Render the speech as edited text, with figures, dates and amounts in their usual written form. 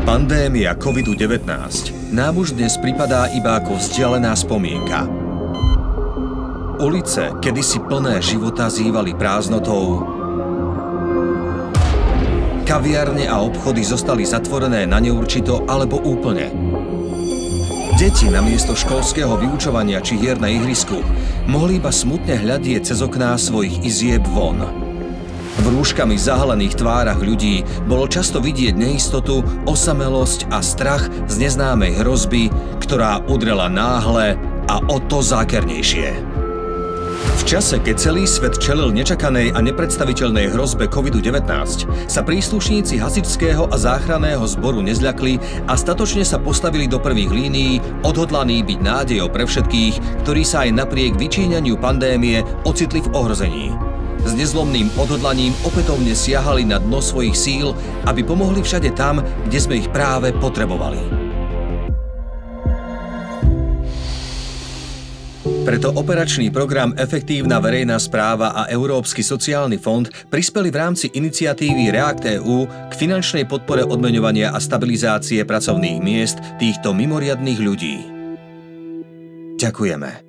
Pandémia COVID-19 nám už dnes pripadá iba ako vzdialená spomienka. Ulice, kedysi plné života, zývali prázdnotou. Kaviarne a obchody zostali zatvorené na neurčito alebo úplne. Deti namiesto školského vyučovania či hier na ihrisku mohli iba smutne hľadieť cez okná svojich izieb von. V rúškami zahalených tvárach ľudí bolo často vidieť neistotu, osamelosť a strach z neznámej hrozby, ktorá udrela náhle a o to zákernejšie. V čase, keď celý svet čelil nečakanej a nepredstaviteľnej hrozbe COVID-19, sa príslušníci hasičského a záchranného zboru nezľakli a statočne sa postavili do prvých línií, odhodlaní byť nádejou pre všetkých, ktorí sa aj napriek vyčíňaniu pandémie ocitli v ohrození. S nezlomným odhodlaním opätovne siahali na dno svojich síl, aby pomohli všade tam, kde sme ich práve potrebovali. Preto operačný program Efektívna verejná správa a Európsky sociálny fond prispeli v rámci iniciatívy REACT-EU k finančnej podpore odmeňovania a stabilizácie pracovných miest týchto mimoriadnych ľudí. Ďakujeme.